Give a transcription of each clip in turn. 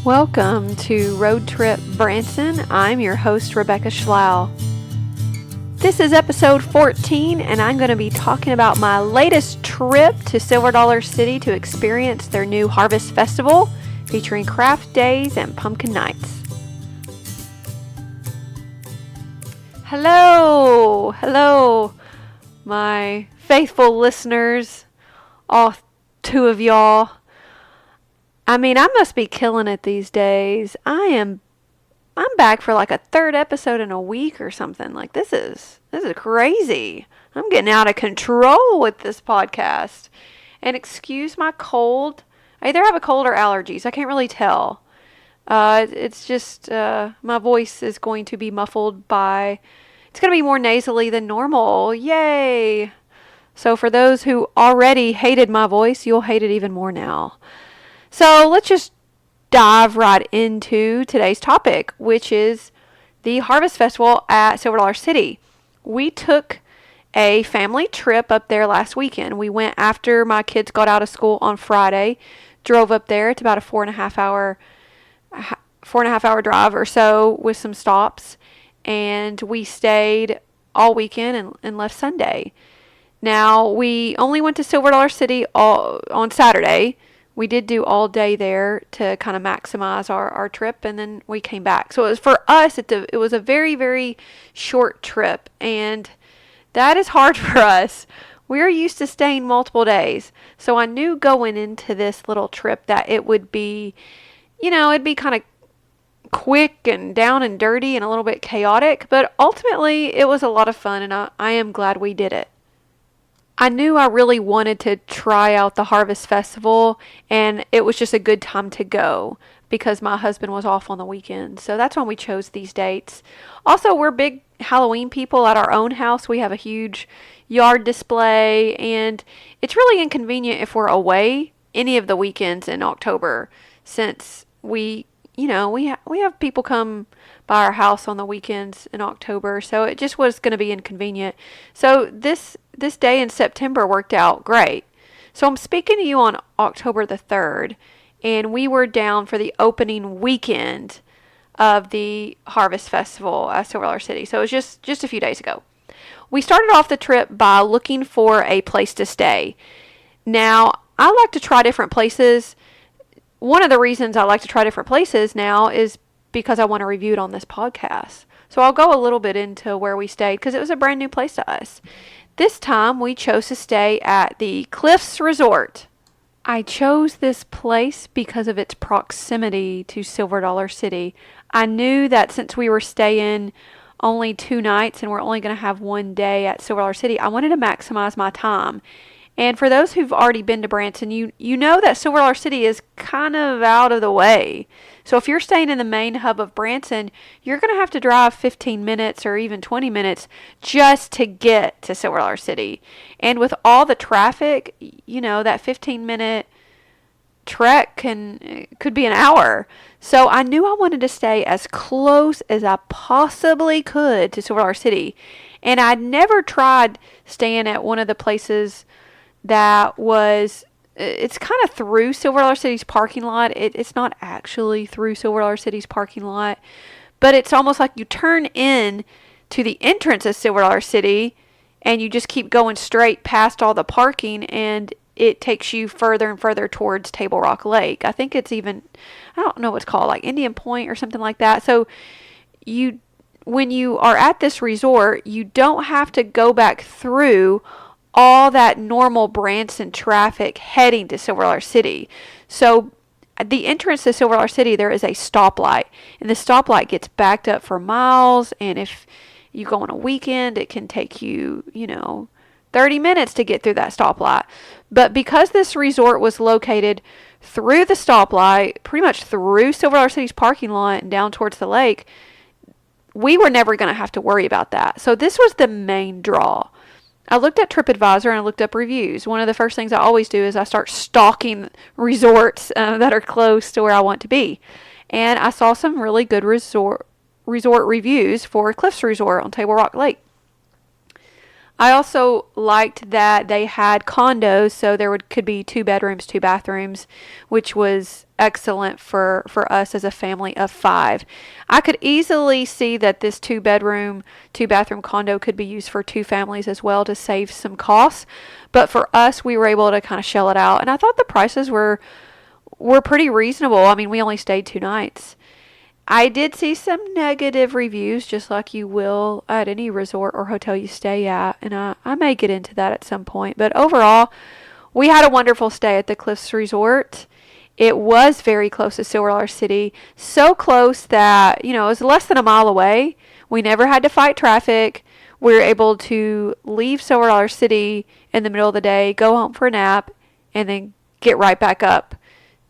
Welcome to Road Trip Branson. I'm your host, Rebecca Schlau. This is episode 14, and I'm going to be talking about my latest trip to Silver Dollar City to experience their new Harvest Festival featuring craft days and pumpkin nights. Hello, my faithful listeners, all two of y'all. I must be killing it these days. I'm back for like a third episode in a week or something. Like this is crazy. I'm getting out of control with this podcast. And excuse my cold. I either have a cold or allergies. I can't really tell. It's just my voice is going to be muffled by. It's going to be more nasally than normal. Yay! So for those who already hated my voice, you'll hate it even more now. So let's just dive right into today's topic, which is the Harvest Festival at Silver Dollar City. We took a family trip up there last weekend. We went after my kids got out of school on Friday, drove up there. It's about a 4.5 hour drive or so with some stops, and we stayed all weekend and left Sunday. Now, we only went to Silver Dollar City on Saturday. We did do all day there to kind of maximize our trip, and then we came back. So it was, for us, it was a very, very short trip, and that is hard for us. We're used to staying multiple days. So I knew going into this little trip that it would be, it'd be kind of quick and down and dirty and a little bit chaotic, but ultimately it was a lot of fun, and I am glad we did it. I knew I really wanted to try out the Harvest Festival, and it was just a good time to go because my husband was off on the weekend. So that's when we chose these dates. Also, we're big Halloween people at our own house. We have a huge yard display, and it's really inconvenient if we're away any of the weekends in October, since we have people come by our house on the weekends in October, so it just was going to be inconvenient. So this day in September worked out great. So I'm speaking to you on October the 3rd, and we were down for the opening weekend of the Harvest Festival at Silver Dollar City. So it was just a few days ago. We started off the trip by looking for a place to stay. Now, I like to try different places. One of the reasons I like to try different places now is because I want to review it on this podcast. So I'll go a little bit into where we stayed because it was a brand new place to us. This time we chose to stay at the Cliffs Resort. I chose this place because of its proximity to Silver Dollar City. I knew that since we were staying only 2 nights and we're only going to have 1 day at Silver Dollar City, I wanted to maximize my time. And for those who've already been to Branson, you know that Silver Dollar City is kind of out of the way. So if you're staying in the main hub of Branson, you're going to have to drive 15 minutes or even 20 minutes just to get to Silver Dollar City. And with all the traffic, that 15-minute trek could be an hour. So I knew I wanted to stay as close as I possibly could to Silver Dollar City. And I'd never tried staying at one of the places that was, it's kind of through Silver Dollar City's parking lot. It's not actually through Silver Dollar City's parking lot, but it's almost like you turn in to the entrance of Silver Dollar City and you just keep going straight past all the parking, and it takes you further and further towards Table Rock Lake. I think it's even, I don't know what it's called, like Indian Point or something like that. So when you are at this resort, you don't have to go back through all that normal Branson traffic heading to Silver Dollar City. So at the entrance to Silver Dollar City, there is a stoplight, and the stoplight gets backed up for miles, and if you go on a weekend, it can take you, 30 minutes to get through that stoplight. But because this resort was located through the stoplight, pretty much through Silver Dollar City's parking lot and down towards the lake, we were never going to have to worry about that. So this was the main draw. I looked at TripAdvisor and I looked up reviews. One of the first things I always do is I start stalking resorts that are close to where I want to be. And I saw some really good resort reviews for Cliffs Resort on Table Rock Lake. I also liked that they had condos, so could be 2 bedrooms, 2 bathrooms, which was excellent for us as a family of 5. I could easily see that this 2 bedroom, 2 bathroom condo could be used for 2 families as well to save some costs. But for us, we were able to kind of shell it out, and I thought the prices were pretty reasonable. I mean, we only stayed 2 nights. I did see some negative reviews, just like you will at any resort or hotel you stay at, and I may get into that at some point. But overall, we had a wonderful stay at the Cliffs Resort. It was very close to Silver Dollar City, so close that, it was less than a mile away. We never had to fight traffic. We were able to leave Silver Dollar City in the middle of the day, go home for a nap, and then get right back up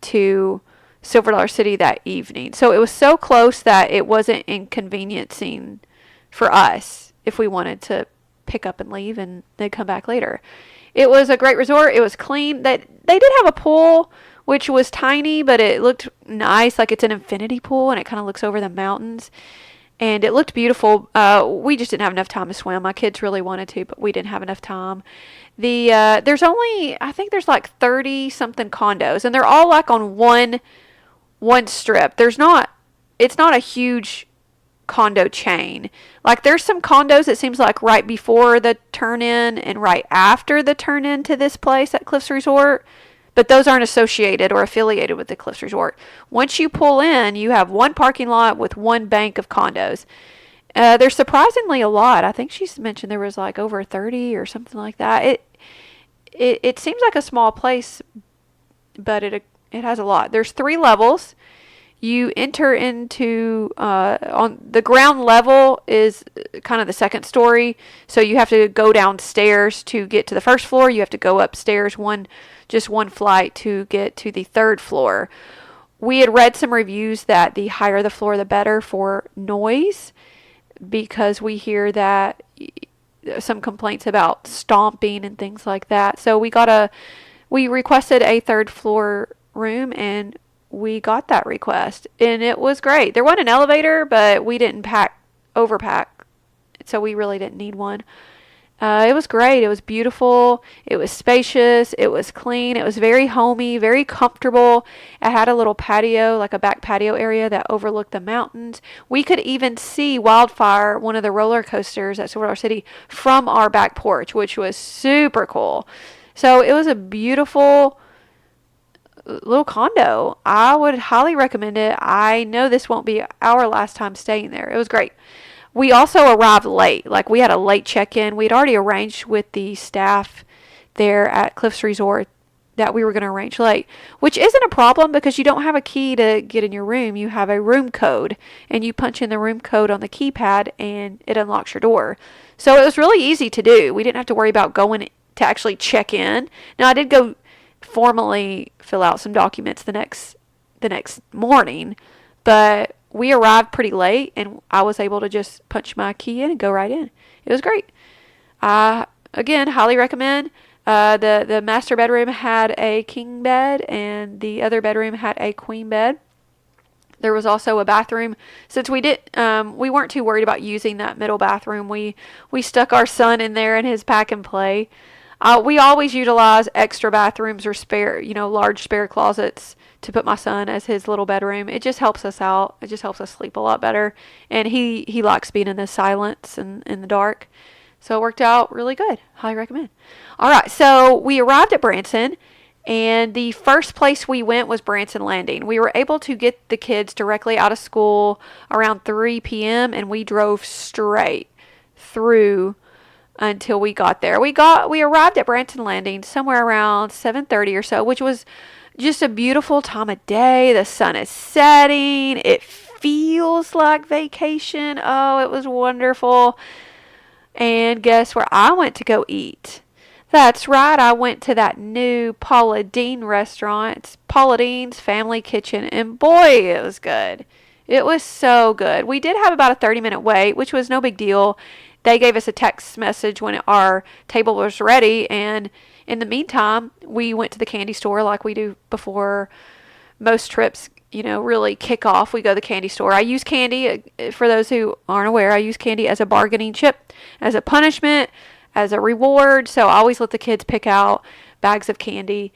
to Silver Dollar City that evening. So it was so close that it wasn't inconveniencing for us if we wanted to pick up and leave and then come back later. It was a great resort. It was clean. They did have a pool, which was tiny, but it looked nice, like it's an infinity pool, and it kind of looks over the mountains. And it looked beautiful. We just didn't have enough time to swim. My kids really wanted to, but we didn't have enough time. I think there's like 30 something condos, and they're all like on one strip. It's not a huge condo chain. Like there's some condos, it seems like, right before the turn in and right after the turn in to this place at Cliffs Resort, but those aren't associated or affiliated with the Cliffs Resort. Once you pull in, you have one parking lot with one bank of condos. There's surprisingly a lot. I think she mentioned there was like over 30 or something like that. It seems like a small place, but it has a lot. There's 3 levels. You enter into, on the ground level is kind of the second story. So you have to go downstairs to get to the first floor. You have to go upstairs just one flight to get to the 3rd floor. We had read some reviews that the higher the floor, the better for noise, because we hear that some complaints about stomping and things like that. So we requested a 3rd floor room, and we got that request, and it was great. There wasn't an elevator, but we didn't overpack, so we really didn't need one. It was great. It was beautiful. It was spacious. It was clean. It was very homey, very comfortable. It had a little patio, like a back patio area that overlooked the mountains. We could even see Wildfire, one of the roller coasters at Silver Dollar City, from our back porch, which was super cool. So it was a beautiful little condo. I would highly recommend it. I know this won't be our last time staying there. It was great. We also arrived late. Like, we had a late check-in. We'd already arranged with the staff there at Cliffs Resort that we were going to arrange late, which isn't a problem because you don't have a key to get in your room. You have a room code, and you punch in the room code on the keypad, and it unlocks your door. So it was really easy to do. We didn't have to worry about going to actually check in. Now, I did go formally fill out some documents the next morning, but we arrived pretty late, and I was able to just punch my key in and go right in. It was great. I, again, highly recommend. The master bedroom had a king bed, and the other bedroom had a queen bed. There was also a bathroom. Since we weren't too worried about using that middle bathroom, we stuck our son in there in his pack and play. We always utilize extra bathrooms or large spare closets to put my son as his little bedroom. It just helps us out. It just helps us sleep a lot better. And he likes being in the silence and in the dark. So it worked out really good. Highly recommend. All right, so we arrived at Branson, and the first place we went was Branson Landing. We were able to get the kids directly out of school around 3 p.m., and we drove straight through until we got there. We arrived at Branson Landing somewhere around 7:30 or so, which was just a beautiful time of day. The sun is setting. It feels like vacation. Oh, it was wonderful. And guess where I went to go eat? That's right, I went to that new Paula Deen restaurant. It's Paula Deen's Family Kitchen, and boy, it was good. It was so good. We did have about a 30-minute wait, which was no big deal. They gave us a text message when our table was ready, and in the meantime, we went to the candy store like we do before most trips, really kick off. We go to the candy store. I use candy, for those who aren't aware, I use candy as a bargaining chip, as a punishment, as a reward. So I always let the kids pick out bags of candy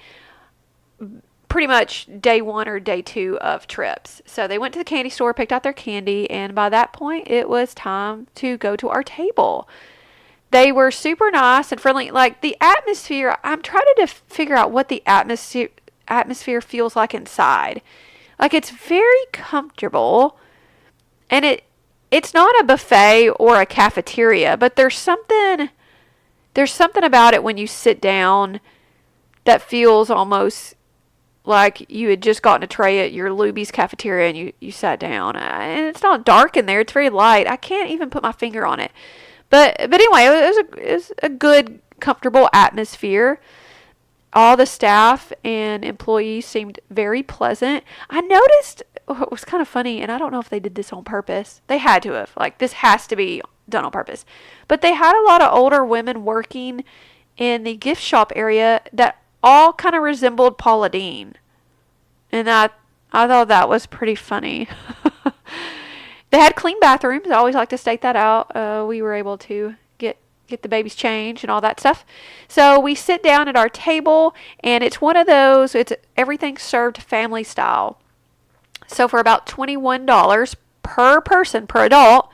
pretty much day one or day two of trips. So they went to the candy store, picked out their candy, and by that point, it was time to go to our table. They were super nice and friendly. Like the atmosphere, I'm trying to figure out what the atmosphere feels like inside. Like it's very comfortable, and it's not a buffet or a cafeteria, but there's something about it when you sit down that feels almost like you had just gotten a tray at your Luby's cafeteria and you sat down. And it's not dark in there. It's very light. I can't even put my finger on it. But anyway, it was a good, comfortable atmosphere. All the staff and employees seemed very pleasant. I noticed what was kind of funny, and I don't know if they did this on purpose. They had to have. Like, this has to be done on purpose. But they had a lot of older women working in the gift shop area that all kind of resembled Paula Deen. And I thought that was pretty funny. They had clean bathrooms. I always like to state that out. We were able to get the babies changed and all that stuff. So we sit down at our table, and it's one of those, it's everything served family style. So for about $21 per person, per adult,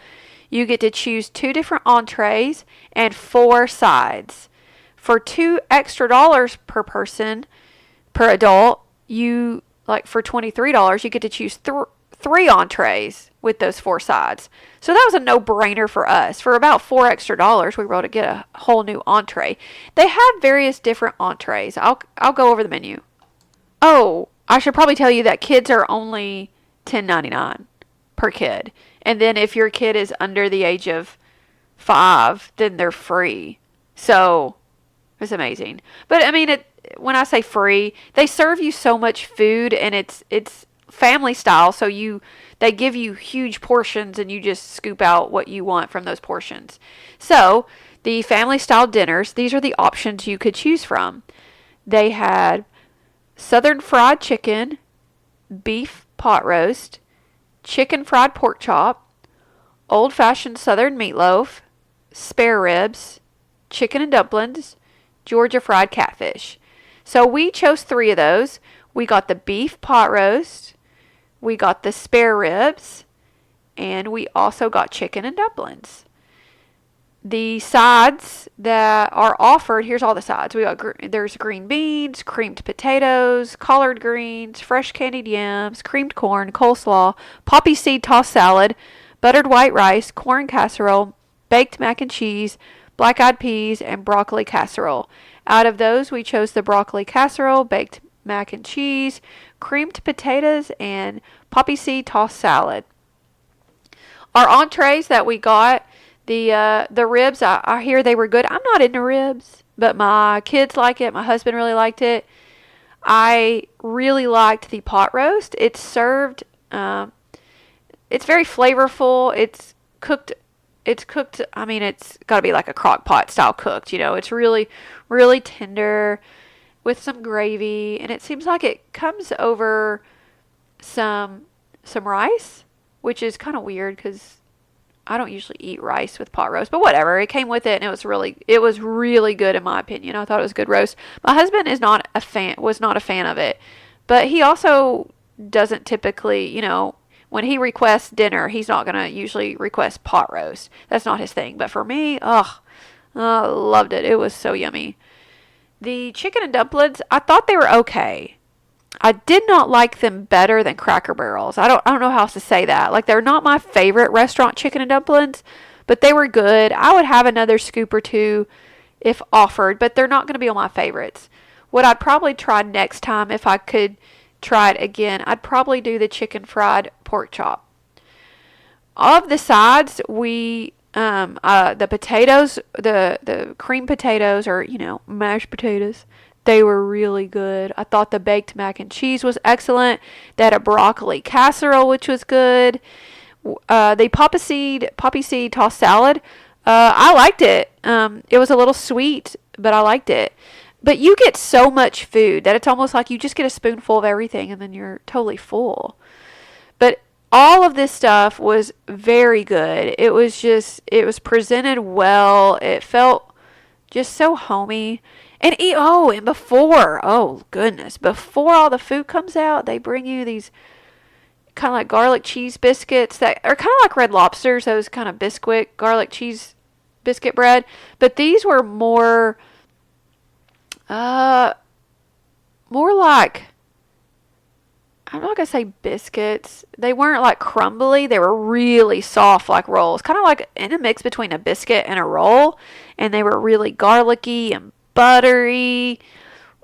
you get to choose 2 different entrees and 4 sides. For $2 extra per person, per adult, for $23, you get to choose 3 entrees with those 4 sides. So that was a no-brainer for us. For about $4 extra, we were able to get a whole new entree. They have various different entrees. I'll go over the menu. Oh, I should probably tell you that kids are only $10.99 per kid. And then if your kid is under the age of 5, then they're free. So it's amazing. But I mean, when I say free, they serve you so much food, and it's family style. So they give you huge portions, and you just scoop out what you want from those portions. So the family style dinners, these are the options you could choose from. They had southern fried chicken, beef pot roast, chicken fried pork chop, old-fashioned southern meatloaf, spare ribs, chicken and dumplings, Georgia fried catfish. So we chose 3 of those. We got the beef pot roast, we got the spare ribs, and we also got chicken and dumplings. The sides that are offered, here's all the sides. There's green beans, creamed potatoes, collard greens, fresh candied yams, creamed corn, coleslaw, poppy seed tossed salad, buttered white rice, corn casserole, baked mac and cheese, black-eyed peas, and broccoli casserole. Out of those, we chose the broccoli casserole, baked mac and cheese, creamed potatoes, and poppy seed tossed salad. Our entrees that we got, the ribs, I hear they were good. I'm not into ribs, but my kids like it. My husband really liked it. I really liked the pot roast. It's served, it's very flavorful. It's cooked, I mean, it's got to be like a crock pot style cooked, It's really, really tender with some gravy, and it seems like it comes over some rice, which is kind of weird because I don't usually eat rice with pot roast, but whatever. It came with it, and it was really good in my opinion. I thought it was a good roast. My husband was not a fan of it, but he also doesn't typically, when he requests dinner, he's not going to usually request pot roast. That's not his thing. But for me, I loved it. It was so yummy. The chicken and dumplings, I thought they were okay. I did not like them better than Cracker Barrel's. I don't know how else to say that. Like, they're not my favorite restaurant chicken and dumplings, but they were good. I would have another scoop or 2 if offered, but they're not going to be on my favorites. What I'd probably try next time, if I could try it again, I'd probably do the chicken fried pork chop. Of the sides, the potatoes, the cream potatoes, or mashed potatoes, they were really good. I thought the baked mac and cheese was excellent. They had a broccoli casserole, which was good. The poppy seed tossed salad, I liked it. It was a little sweet, but I liked it. But you get so much food that it's almost like you just get a spoonful of everything and then you're totally full. But all of this stuff was very good. It was presented well. It felt Just so homey. And and before, oh goodness, before all the food comes out, they bring you these kind of like garlic cheese biscuits that are kind of like Red Lobsters, those kind of biscuit, garlic cheese biscuit bread. But these were uh, more like, I'm not going to say biscuits. They weren't like crumbly. They were really soft like rolls. Kind of like in a mix between a biscuit and a roll. And they were really garlicky and buttery.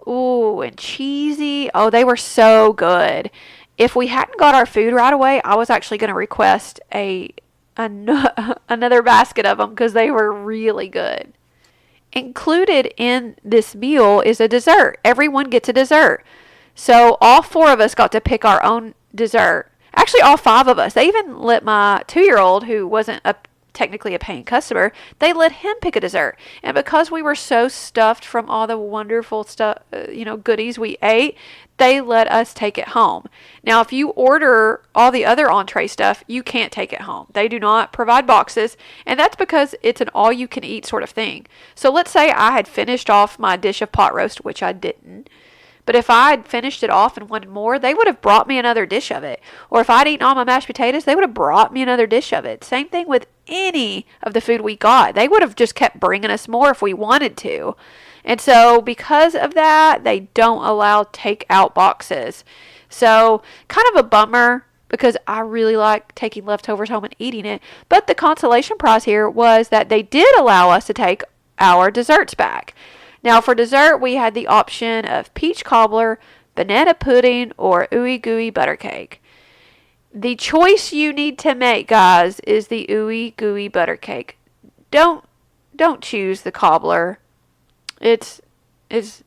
Ooh, and cheesy. Oh, they were so good. If we hadn't got our food right away, I was actually going to request another basket of them because they were really good. Included in this meal is a dessert. Everyone gets a dessert. So all four of us got to pick our own dessert. Actually, all five of us. They even let my 2-year-old, who wasn't technically a paying customer, they let him pick a dessert. And because we were so stuffed from all the wonderful stuff, goodies we ate, they let us take it home. Now, if you order all the other entree stuff, you can't take it home. They do not provide boxes, and that's because it's an all-you-can-eat sort of thing. So let's say I had finished off my dish of pot roast, which I didn't. But if I had finished it off and wanted more, they would have brought me another dish of it. Or if I'd eaten all my mashed potatoes, they would have brought me another dish of it. Same thing with any of the food we got. They would have just kept bringing us more if we wanted to. And so because of that, they don't allow takeout boxes. So kind of a bummer because I really like taking leftovers home and eating it. But the consolation prize here was that they did allow us to take our desserts back. Now, for dessert, we had the option of peach cobbler, banana pudding, or ooey gooey butter cake. The choice you need to make, guys, is the ooey gooey butter cake. Don't choose the cobbler. It's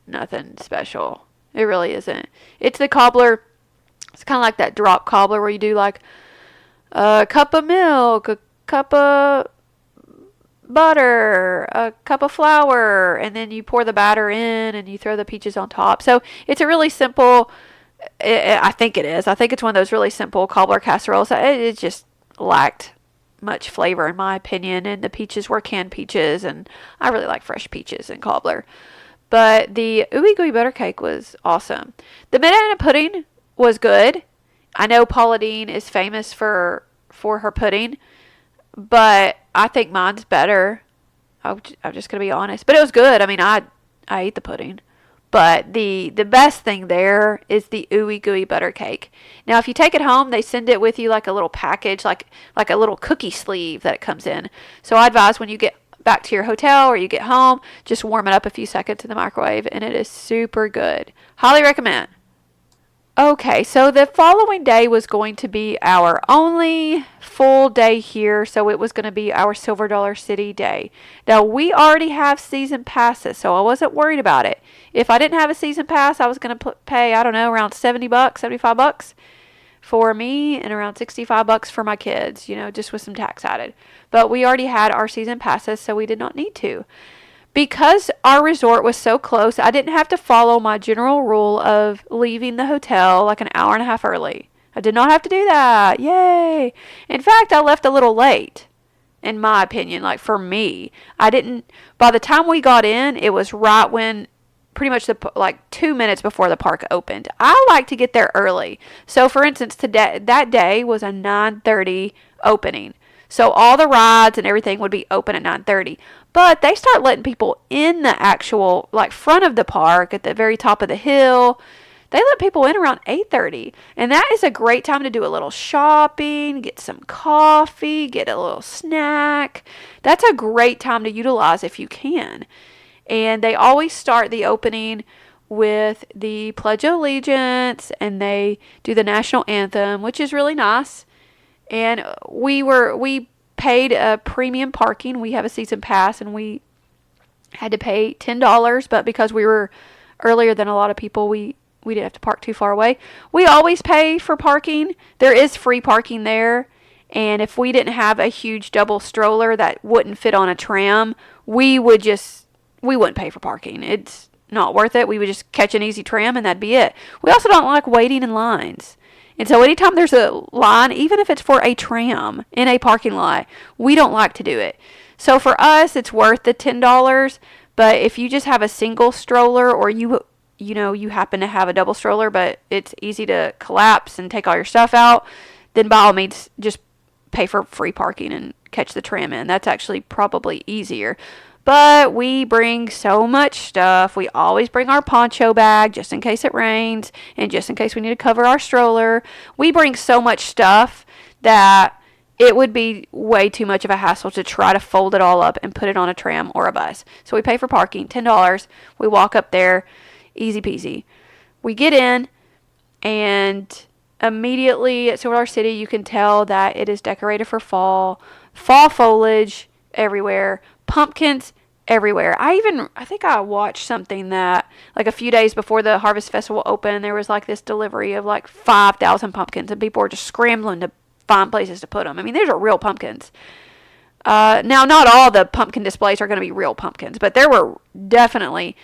nothing special. It really isn't. It's the cobbler. It's kind of like that drop cobbler where you do like a cup of milk, a cup of butter, a cup of flour, and then you pour the batter in and you throw the peaches on top. So it's a really simple, I think it is. I think it's one of those really simple cobbler casseroles. It just lacked much flavor in my opinion, and the peaches were canned peaches, and I really like fresh peaches in cobbler. But the ooey gooey butter cake was awesome. The banana pudding was good. I know Paula Deen is famous for her pudding, but I think mine's better. I'm just going to be honest. But it was good. I mean, I ate the pudding. But the best thing there is the ooey gooey butter cake. Now, if you take it home, they send it with you like a little package, like a little cookie sleeve that it comes in. So I advise when you get back to your hotel or you get home, just warm it up a few seconds in the microwave, and it is super good. Highly recommend. Okay, so the following day was going to be our only full day here, so it was going to be our Silver Dollar City day. Now, we already have season passes, so I wasn't worried about it. If I didn't have a season pass, I was going to pay, I don't know, around $70, $75 for me and around $65 for my kids, just with some tax added. But we already had our season passes, so we did not need to. Because our resort was so close, I didn't have to follow my general rule of leaving the hotel like an hour and a half early. I did not have to do that. Yay! In fact, I left a little late, in my opinion, like for me. By the time we got in, it was right when, pretty much 2 minutes before the park opened. I like to get there early. So, for instance, that day was a 9:30 opening. So all the rides and everything would be open at 9:30. But they start letting people in the actual, front of the park at the very top of the hill. They let people in around 8:30. And that is a great time to do a little shopping, get some coffee, get a little snack. That's a great time to utilize if you can. And they always start the opening with the Pledge of Allegiance, and they do the national anthem, which is really nice. And we paid a premium parking. We have a season pass, and we had to pay $10. But because we were earlier than a lot of people, we didn't have to park too far away. We always pay for parking. There is free parking there. And if we didn't have a huge double stroller that wouldn't fit on a tram, we wouldn't pay for parking. It's not worth it. We would just catch an easy tram, and that'd be it. We also don't like waiting in lines. And so anytime there's a line, even if it's for a tram in a parking lot, we don't like to do it. So for us, it's worth the $10, But if you just have a single stroller, or you happen to have a double stroller, but it's easy to collapse and take all your stuff out, then by all means, just pay for free parking and catch the tram in. That's actually probably easier. But we bring so much stuff. We always bring our poncho bag just in case it rains and just in case we need to cover our stroller. We bring so much stuff that it would be way too much of a hassle to try to fold it all up and put it on a tram or a bus. So we pay for parking, $10. We walk up there, easy peasy. We get in, and immediately at Silver Dollar City, you can tell that it is decorated for fall. Fall foliage everywhere. Pumpkins everywhere. I think I watched something that, like, a few days before the Harvest Festival opened, there was like this delivery of like 5,000 pumpkins, and people were just scrambling to find places to put them. I mean, these are real pumpkins. Now, not all the pumpkin displays are going to be real pumpkins, but there were definitely,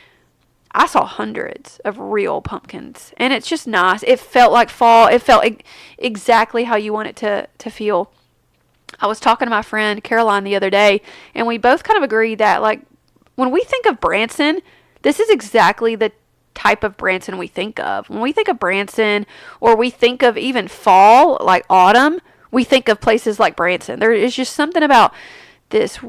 I saw hundreds of real pumpkins, and it's just nice. It felt like fall. It felt exactly how you want it to feel. I was talking to my friend Caroline the other day, and we both kind of agreed that, like, when we think of Branson, this is exactly the type of Branson we think of. When we think of Branson, or we think of even fall, like autumn, we think of places like Branson. There is just something about this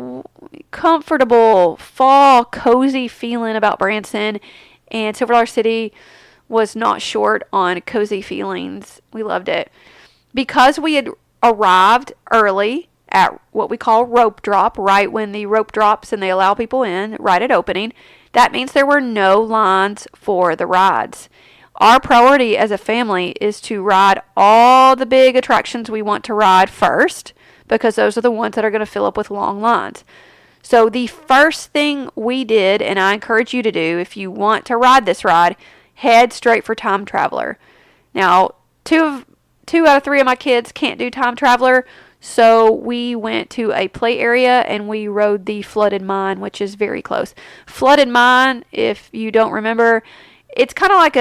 comfortable, fall, cozy feeling about Branson, and Silver Dollar City was not short on cozy feelings. We loved it. Because we had arrived early at what we call rope drop, right when the rope drops and they allow people in, right at opening, that means there were no lines for the rides. Our priority as a family is to ride all the big attractions we want to ride first, because those are the ones that are going to fill up with long lines. So the first thing we did, and I encourage you to do if you want to ride this ride, head straight for Time Traveler. Now, two out of three of my kids can't do Time Traveler, so we went to a play area and we rode the Flooded Mine, which is very close. Flooded Mine, if you don't remember, it's kind of like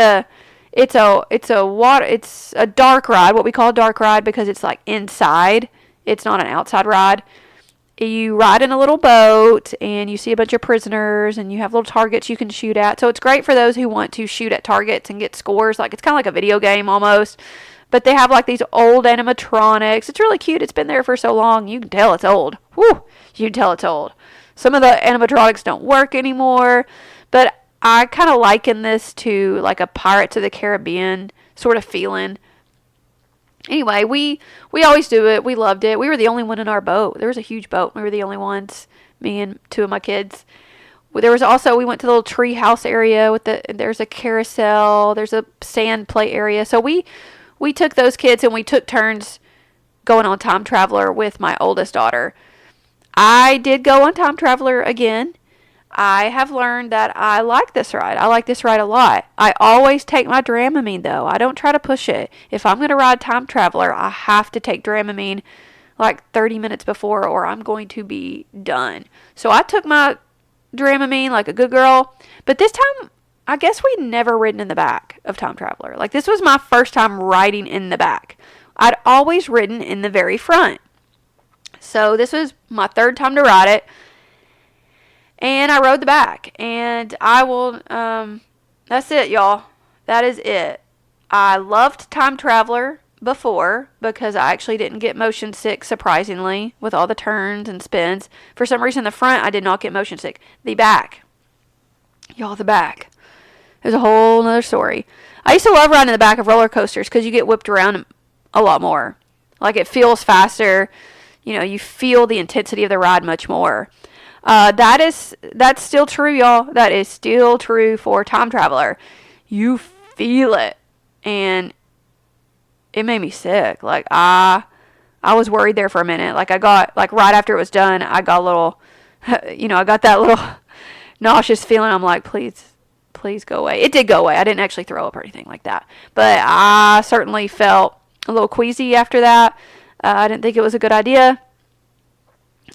it's a dark ride, what we call a dark ride, because it's like inside. It's not an outside ride. You ride in a little boat and you see a bunch of prisoners and you have little targets you can shoot at. So it's great for those who want to shoot at targets and get scores. Like, it's kind of like a video game almost. But they have like these old animatronics. It's really cute. It's been there for so long. You can tell it's old. Whew, you can tell it's old. Some of the animatronics don't work anymore. But I kind of liken this to like a Pirates of the Caribbean sort of feeling. Anyway, we always do it. We loved it. We were the only one in our boat. There was a huge boat. We were the only ones, me and two of my kids. There was also, we went to the little tree house area there's a carousel. There's a sand play area. So we took those kids and we took turns going on Time Traveler with my oldest daughter. I did go on Time Traveler again. I have learned that I like this ride. I like this ride a lot. I always take my Dramamine, though. I don't try to push it. If I'm going to ride Time Traveler, I have to take Dramamine like 30 minutes before, or I'm going to be done. So I took my Dramamine like a good girl. But this time, I guess we'd never ridden in the back of Time Traveler. Like, this was my first time riding in the back. I'd always ridden in the very front. So this was my third time to ride it. And I rode the back. And I will, that's it, y'all. That is it. I loved Time Traveler before because I actually didn't get motion sick, surprisingly, with all the turns and spins. For some reason, the front, I did not get motion sick. The back. Y'all, the back. There's a whole nother story. I used to love riding in the back of roller coasters because you get whipped around a lot more. Like, it feels faster. You know, you feel the intensity of the ride much more. That's still true, y'all. That is still true for Time Traveler. You feel it. And it made me sick. Like, I was worried there for a minute. Like, I got, like, right after it was done, I got a little, I got that little nauseous feeling. I'm like, please go away. It did go away. I didn't actually throw up or anything like that. But I certainly felt a little queasy after that. I didn't think it was a good idea.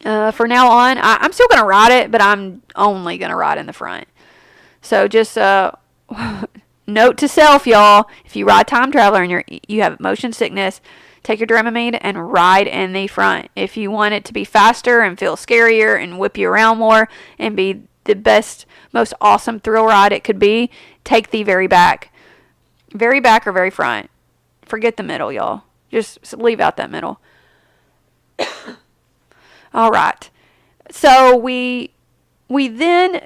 For now on, I'm still going to ride it, but I'm only going to ride in the front. So just note to self, y'all, if you ride Time Traveler and you have motion sickness, take your Dramamine and ride in the front. If you want it to be faster and feel scarier and whip you around more and be the best, most awesome thrill ride it could be, take the very back. Very back or very front. Forget the middle, y'all. Just leave out that middle. All right. So we then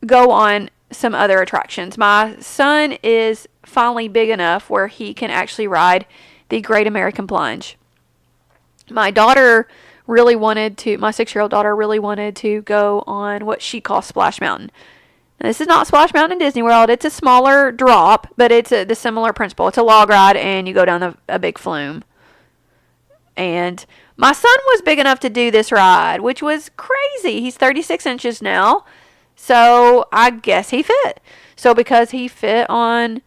go on some other attractions. My son is finally big enough where he can actually ride the Great American Plunge. My 6-year-old daughter really wanted to go on what she calls Splash Mountain. Now, this is not Splash Mountain in Disney World. It's a smaller drop, but it's the similar principle. It's a log ride, and you go down a big flume. And my son was big enough to do this ride, which was crazy. He's 36 inches now, so I guess he fit. So because he fit on,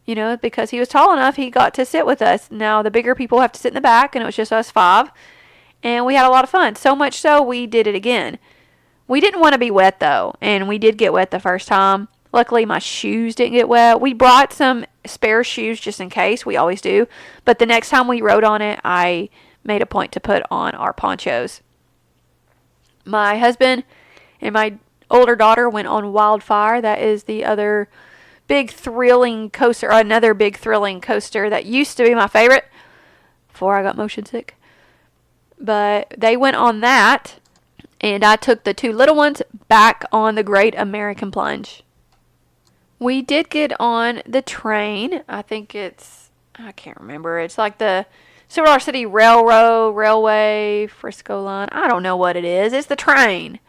because he was tall enough, he got to sit with us. Now, the bigger people have to sit in the back, and it was just us 5. And we had a lot of fun. So much so, we did it again. We didn't want to be wet, though, and we did get wet the first time. Luckily, my shoes didn't get wet. We brought some spare shoes just in case. We always do. But the next time we rode on it, I made a point to put on our ponchos. My husband and my older daughter went on Wildfire. That is the other big thrilling coaster, or another big thrilling coaster that used to be my favorite before I got motion sick. But they went on that, and I took the 2 little ones back on the Great American Plunge. We did get on the train. I can't remember. It's like the Silver City Railway, Frisco line. I don't know what it is. It's the train.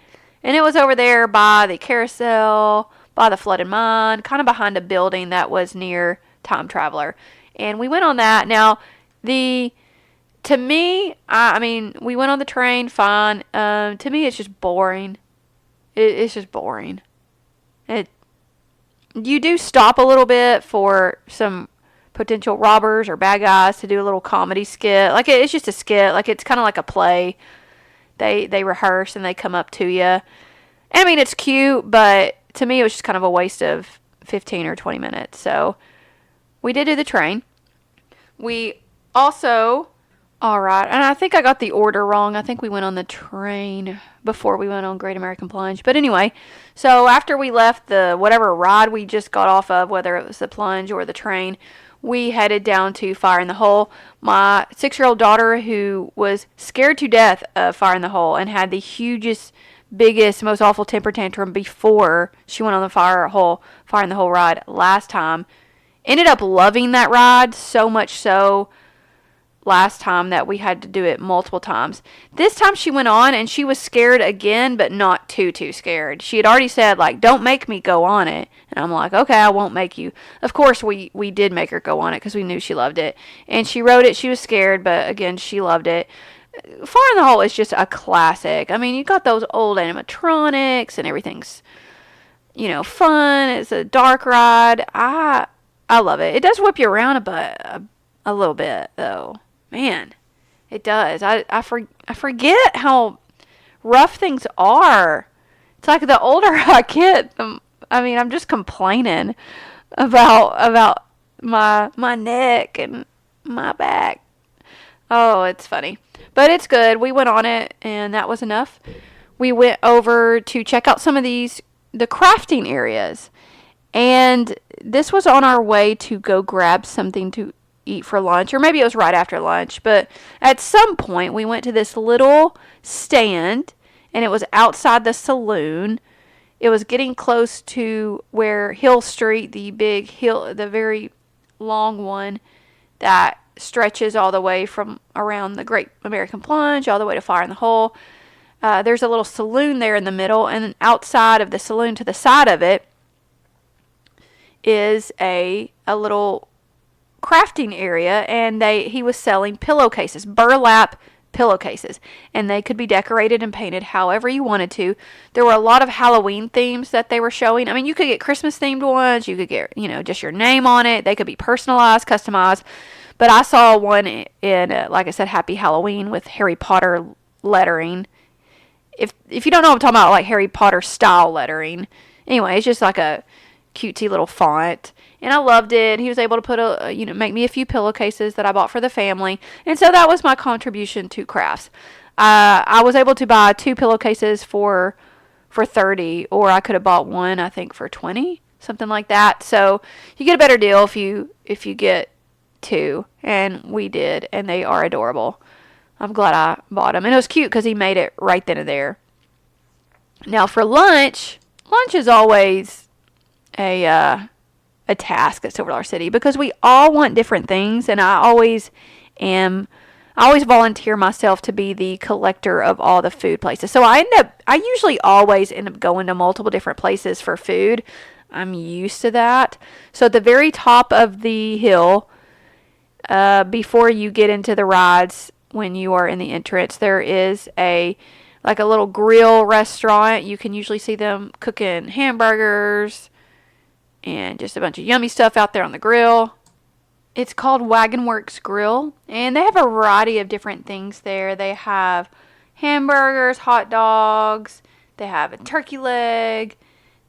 And it was over there by the carousel, by the flooded mine, kind of behind a building that was near Time Traveler. And we went on that. Now, to me, we went on the train, fine. To me, it's just boring. It's just boring. You do stop a little bit for some potential robbers or bad guys to do a little comedy skit. Like, it's just a skit. Like, it's kind of like a play. They rehearse and they come up to you. It's cute, but to me, it was just kind of a waste of 15 or 20 minutes. So, we did do the train. We also... All right, and I think I got the order wrong. I think we went on the train before we went on Great American Plunge. But anyway, so after we left the whatever ride we just got off of, whether it was the plunge or the train, we headed down to Fire in the Hole. My 6-year-old daughter, who was scared to death of Fire in the Hole and had the hugest, biggest, most awful temper tantrum before she went on the Fire in the Hole ride last time, ended up loving that ride so much so last time that we had to do it multiple times. This time she went on and she was scared again, but not too scared. She had already said, like, don't make me go on it. And I'm like, okay, I won't make you. Of course, we did make her go on it because we knew she loved it. And she rode it. She was scared, but again, she loved it. Fire in the Hole is just a classic. You got those old animatronics and everything's, fun. It's a dark ride. I love it. It does whip you around a little bit, though. Man, it does. I forget how rough things are. It's like the older I get, I'm just complaining about my neck and my back. Oh, it's funny. But it's good. We went on it, and that was enough. We went over to check out some of the crafting areas. And this was on our way to go grab something to eat for lunch, or maybe it was right after lunch, but at some point we went to this little stand, and it was outside the saloon. It was getting close to where Hill Street, the big hill, the very long one that stretches all the way from around the Great American Plunge all the way to Fire in the Hole. There's a little saloon there in the middle, and outside of the saloon to the side of it is a little crafting area, and he was selling pillowcases, burlap pillowcases, and they could be decorated and painted however you wanted to. There were a lot of Halloween themes that they were showing. You could get Christmas themed ones, you could get, just your name on it. They could be personalized, customized, but I saw one in, like I said, Happy Halloween with Harry Potter lettering. If you don't know what I'm talking about, like Harry Potter style lettering. Anyway, it's just like a cutesy little font. And I loved it. He was able to put make me a few pillowcases that I bought for the family. And so that was my contribution to crafts. I was able to buy 2 pillowcases for for 30, or I could have bought one, I think, for 20, something like that. So you get a better deal if you get two, and we did, and they are adorable. I'm glad I bought them, and it was cute because he made it right then and there. Now for lunch is always a task at Silver Dollar City because we all want different things, and I always volunteer myself to be the collector of all the food places. So I usually always end up going to multiple different places for food. I'm used to that. So at the very top of the hill, before you get into the rides, when you are in the entrance, there is a little grill restaurant. You can usually see them cooking hamburgers and just a bunch of yummy stuff out there on the grill. It's called Wagon Works Grill, and they have a variety of different things there. They have hamburgers, hot dogs, they have a turkey leg,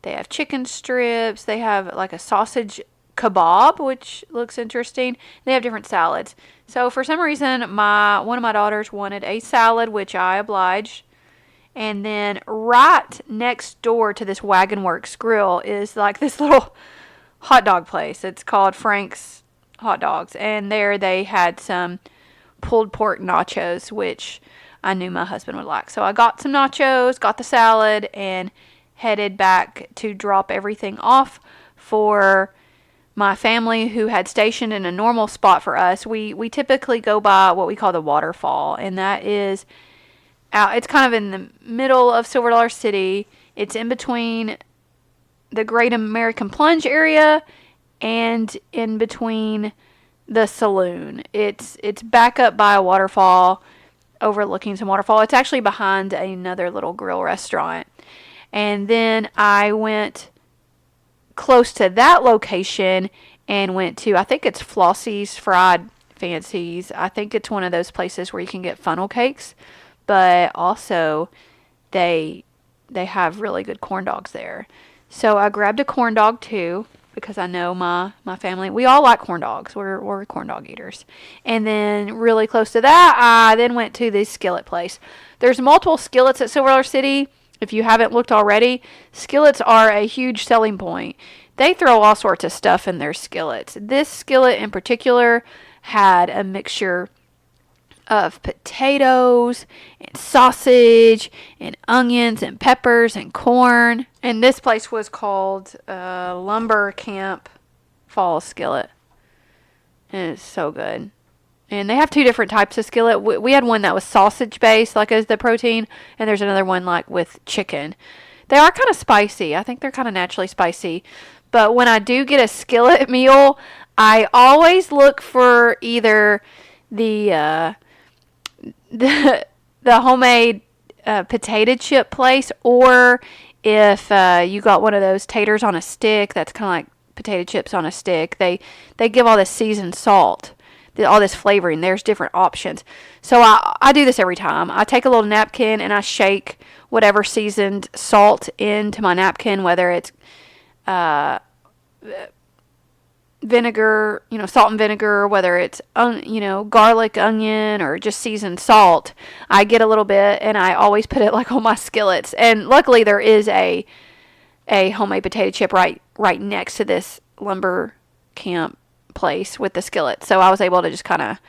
they have chicken strips, they have like a sausage kebab, which looks interesting. They have different salads. So for some reason, one of my daughters wanted a salad, which I obliged. And then right next door to this Wagon Works Grill is like this little hot dog place. It's called Frank's Hot Dogs. And there they had some pulled pork nachos, which I knew my husband would like. So I got some nachos, got the salad, and headed back to drop everything off for my family who had stationed in a normal spot for us. We typically go by what we call the waterfall, and that is it's kind of in the middle of Silver Dollar City. It's in between the Great American Plunge area and in between the saloon. It's back up by a waterfall, overlooking some waterfall. It's actually behind another little grill restaurant. And then I went close to that location and went to, I think it's Flossie's Fried Fancies. I think it's one of those places where you can get funnel cakes, but also they have really good corn dogs there. So I grabbed a corn dog too, because I know my family, we all like corn dogs. We're corn dog eaters. And then really close to that, I then went to the skillet place. There's multiple skillets at Silver Dollar City. If you haven't looked already, skillets are a huge selling point. They throw all sorts of stuff in their skillets. This skillet in particular had a mixture of potatoes and sausage and onions and peppers and corn. And this place was called Lumber Camp Fall Skillet. And it's so good. And they have two different types of skillet. We had one that was sausage based, like as the protein, and there's another one like with chicken. They are kind of spicy. I think they're kind of naturally spicy. But when I do get a skillet meal, I always look for either the homemade potato chip place, or if you got one of those taters on a stick, that's kind of like potato chips on a stick. They give all this seasoned salt, all this flavoring. There's different options. So I do this every time. I take a little napkin and I shake whatever seasoned salt into my napkin, whether it's vinegar, salt and vinegar, whether it's, garlic, onion, or just seasoned salt. I get a little bit and I always put it like on my skillets. And luckily there is a homemade potato chip right next to this lumber camp place with the skillet. So I was able to just kind of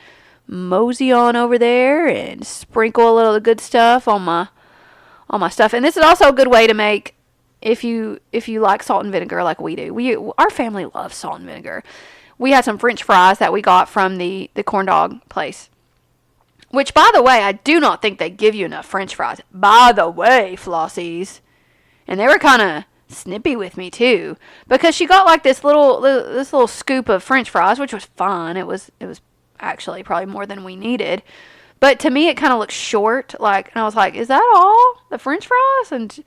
mosey on over there and sprinkle a little of the good stuff on my stuff. And this is also a good way to make, if you like salt and vinegar like we do. Our family loves salt and vinegar. We had some French fries that we got from the corn dog place. Which, by the way, I do not think they give you enough French fries. By the way, Flossies. And they were kind of snippy with me too, because she got like this little scoop of French fries, which was fine. It was actually probably more than we needed, but to me it kind of looked short. And I was like, "Is that all the French fries?" And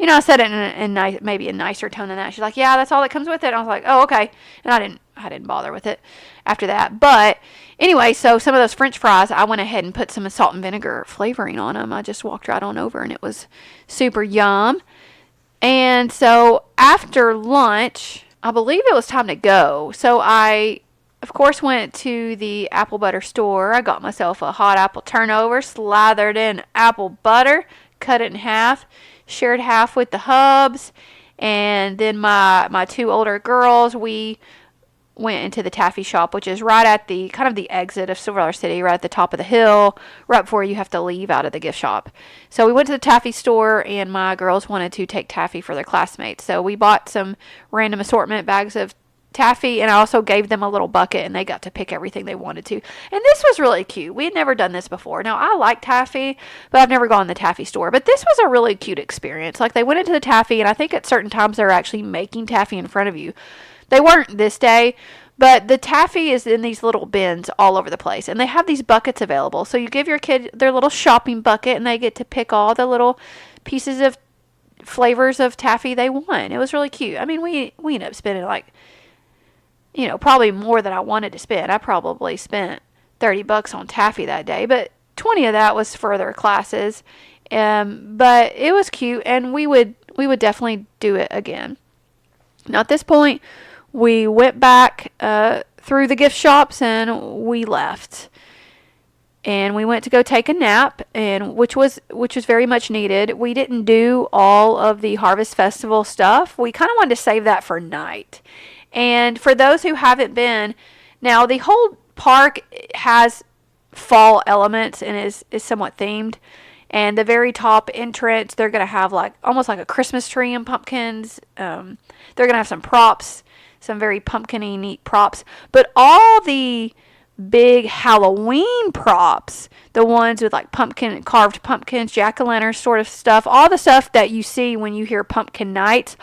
I said it in maybe a nicer tone than that. She's like, "Yeah, that's all that comes with it." And I was like, "Oh, okay." And I didn't bother with it after that. But anyway, so some of those French fries, I went ahead and put some salt and vinegar flavoring on them. I just walked right on over, and it was super yum. And so after lunch, I believe it was time to go. So I, of course, went to the apple butter store. I got myself a hot apple turnover, slathered in apple butter, cut it in half, shared half with the hubs, and then my two older girls, we went into the taffy shop, which is right at the kind of the exit of Silver Dollar City, right at the top of the hill, right before you have to leave out of the gift shop. So we went to the taffy store, and my girls wanted to take taffy for their classmates. So we bought some random assortment bags of taffy, and I also gave them a little bucket, and they got to pick everything they wanted to. And this was really cute. We had never done this before. Now, I like taffy, but I've never gone to the taffy store. But this was a really cute experience. Like, they went into the taffy, and I think at certain times they're actually making taffy in front of you. They weren't this day, but the taffy is in these little bins all over the place, and they have these buckets available. So you give your kid their little shopping bucket, and they get to pick all the little pieces of flavors of taffy they want. It was really cute. I mean, we ended up spending like, probably more than I wanted to spend. I probably spent $30 on taffy that day, but 20 of that was for their classes. But it was cute, and we would definitely do it again. Now at this point, we went back through the gift shops and we left. And we went to go take a nap, and which was very much needed. We didn't do all of the Harvest Festival stuff. We kind of wanted to save that for night. And for those who haven't been, now the whole park has fall elements and is somewhat themed. And the very top entrance, they're going to have like almost like a Christmas tree and pumpkins. They're going to have some props, some very pumpkin-y, neat props. But all the big Halloween props, the ones with like carved pumpkins, jack-o'-lantern sort of stuff, all the stuff that you see when you hear pumpkin nights,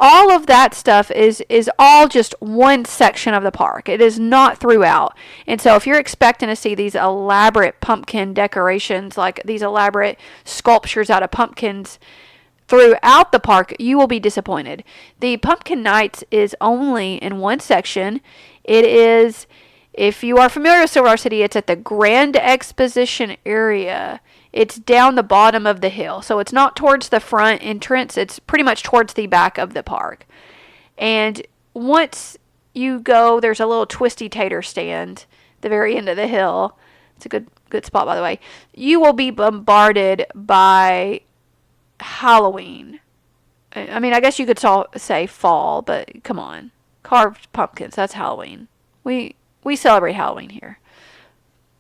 all of that stuff is all just one section of the park. It is not throughout. And so if you're expecting to see these elaborate pumpkin decorations, like these elaborate sculptures out of pumpkins throughout the park, you will be disappointed. The Pumpkin Nights is only in one section. It is, if you are familiar with Silver Dollar City, it's at the Grand Exposition area. It's down the bottom of the hill. So it's not towards the front entrance. It's pretty much towards the back of the park. And once you go, there's a little Twisty Tater stand at the very end of the hill. It's a good spot, by the way. You will be bombarded by Halloween. I mean, I guess you could say fall, but come on. Carved pumpkins, that's Halloween. We celebrate Halloween here.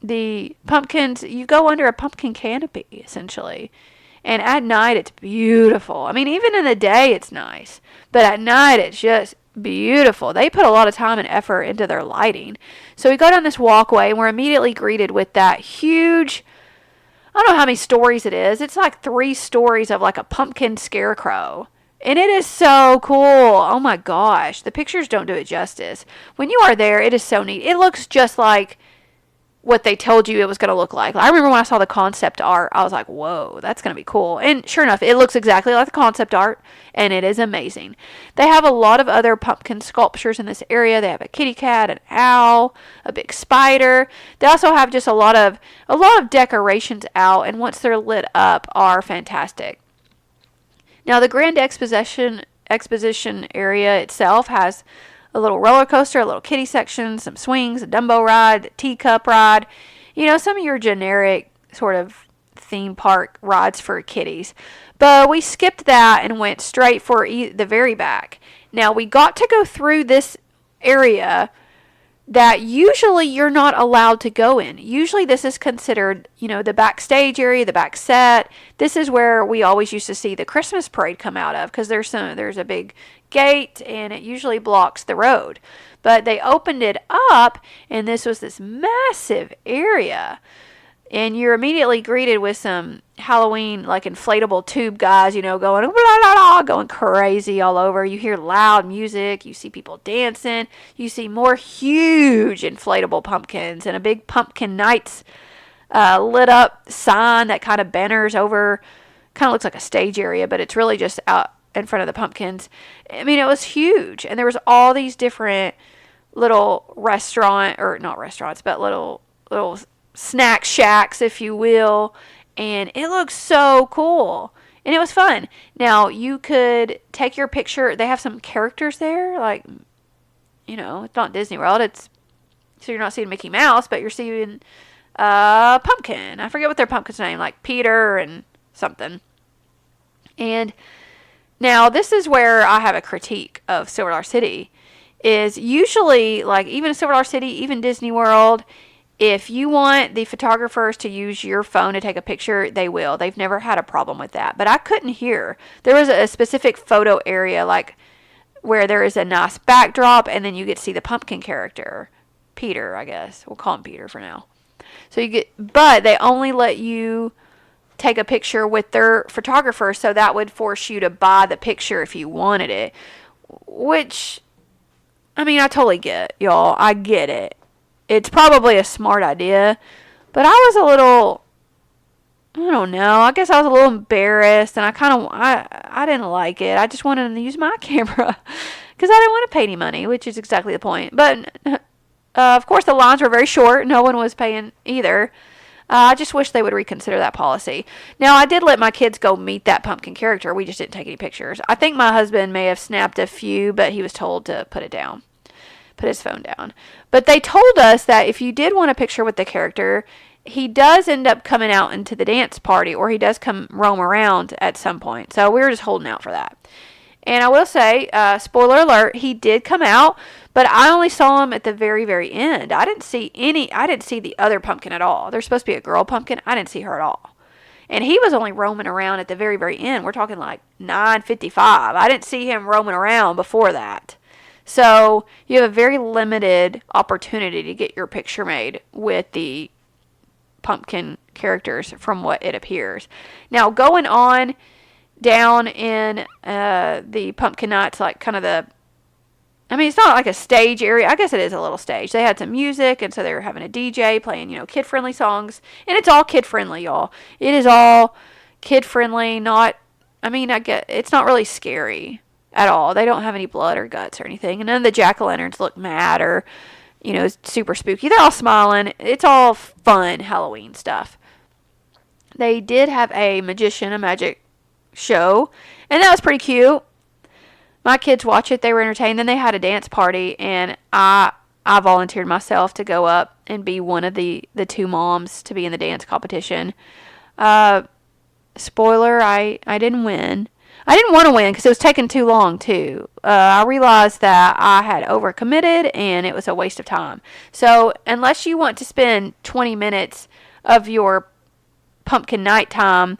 The pumpkins, you go under a pumpkin canopy, essentially. And at night, it's beautiful. I mean, even in the day, it's nice. But at night, it's just beautiful. They put a lot of time and effort into their lighting. So we go down this walkway, and we're immediately greeted with that huge, I don't know how many stories it is. It's like 3 stories of like a pumpkin scarecrow. And it is so cool. Oh my gosh. The pictures don't do it justice. When you are there, it is so neat. It looks just like what they told you it was going to look like. I remember when I saw the concept art, I was like, whoa, that's going to be cool. And sure enough, it looks exactly like the concept art, and it is amazing. They have a lot of other pumpkin sculptures in this area. They have a kitty cat, an owl, a big spider. They also have just a lot of decorations out, and once they're lit up, are fantastic. Now, the Grand Exposition area itself has a little roller coaster, a little kiddie section, some swings, a Dumbo ride, a teacup ride. Some of your generic sort of theme park rides for kiddies. But we skipped that and went straight for the very back. Now, we got to go through this area that usually you're not allowed to go in. Usually this is considered, the backstage area, the back set. This is where we always used to see the Christmas parade come out of, because there's a big gate and it usually blocks the road. But they opened it up, and this was this massive area. And you're immediately greeted with some Halloween, like inflatable tube guys, going blah, blah, blah, going crazy all over. You hear loud music. You see people dancing. You see more huge inflatable pumpkins and a big Pumpkin Nights lit up sign that kind of banners over. Kind of looks like a stage area, but it's really just out in front of the pumpkins. I mean, it was huge. And there was all these different little little snack shacks, if you will, and it looks so cool, and it was fun. Now, you could take your picture. They have some characters there, like, it's not Disney World, so you're not seeing Mickey Mouse, but you're seeing pumpkin. I forget what their pumpkin's name, like Peter and something. And now this is where I have a critique of Silver Dollar City. Is usually, like, even Silver Dollar City, even Disney World, if you want the photographers to use your phone to take a picture, they will. They've never had a problem with that. But I couldn't hear. There was a specific photo area, like, where there is a nice backdrop, and then you get to see the pumpkin character. Peter, I guess. We'll call him Peter for now. So you get, but they only let you take a picture with their photographer, so that would force you to buy the picture if you wanted it. Which, I mean, I totally get, y'all. I get it. It's probably a smart idea, but I was a little, I don't know. I guess I was a little embarrassed, and I didn't like it. I just wanted to use my camera because I didn't want to pay any money, which is exactly the point. But of course, the lines were very short. No one was paying either. I just wish they would reconsider that policy. Now, I did let my kids go meet that pumpkin character. We just didn't take any pictures. I think my husband may have snapped a few, but he was told to put it down. Put his phone down. But they told us that if you did want a picture with the character, he does end up coming out into the dance party, or he does come roam around at some point. So we were just holding out for that. And I will say, spoiler alert, he did come out, but I only saw him at the very, very end. I didn't see the other pumpkin at all. There's supposed to be a girl pumpkin. I didn't see her at all. And he was only roaming around at the very, very end. We're talking like 9:55. I didn't see him roaming around before that. So you have a very limited opportunity to get your picture made with the pumpkin characters from what it appears. Now, going on down in the pumpkin nights, like kind of it's not like a stage area. I guess it is a little stage. They had some music, and so they were having a DJ playing, kid-friendly songs. And it's all kid-friendly, y'all. It is all kid-friendly, it's not really scary at all. They don't have any blood or guts or anything. And none of the jack-o'-lanterns look mad or, super spooky. They're all smiling. It's all fun Halloween stuff. They did have a magic show, and that was pretty cute. My kids watched it. They were entertained. Then they had a dance party, and I volunteered myself to go up and be one of the two moms to be in the dance competition. Spoiler, I didn't win. I didn't want to win because it was taking too long, too. I realized that I had overcommitted, and it was a waste of time. So unless you want to spend 20 minutes of your pumpkin night time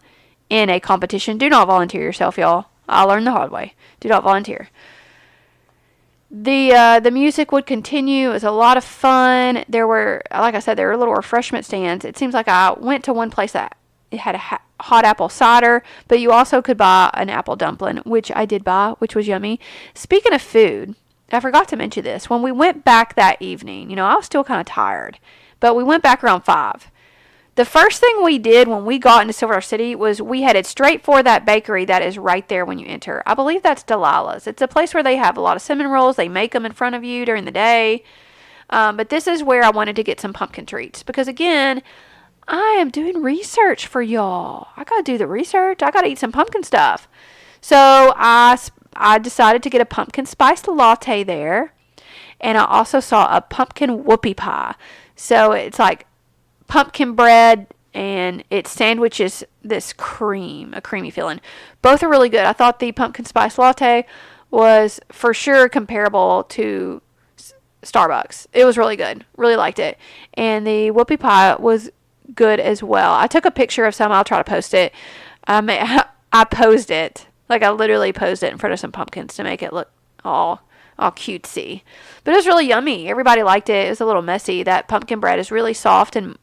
in a competition, do not volunteer yourself, y'all. I learned the hard way. Do not volunteer. The music would continue. It was a lot of fun. There were, like I said, there were little refreshment stands. It seems like I went to one place that it had a hot apple cider, but you also could buy an apple dumpling, which I did buy, which was yummy. Speaking of food, I forgot to mention this. When we went back that evening, I was still kind of tired, but we went back around 5. The first thing we did when we got into Silver Dollar City was we headed straight for that bakery that is right there when you enter. I believe that's Delilah's. It's a place where they have a lot of cinnamon rolls. They make them in front of you during the day. But this is where I wanted to get some pumpkin treats because, again, I am doing research for y'all. I got to do the research. I got to eat some pumpkin stuff. So I decided to get a pumpkin spice latte there. And I also saw a pumpkin whoopie pie. So it's like pumpkin bread, and it sandwiches this a creamy filling. Both are really good. I thought the pumpkin spice latte was for sure comparable to Starbucks. It was really good. Really liked it. And the whoopie pie was good as well. I took a picture of some. I'll try to post it. I posed it. Like, I literally posed it in front of some pumpkins to make it look all cutesy. But it was really yummy. Everybody liked it. It was a little messy. That pumpkin bread is really soft and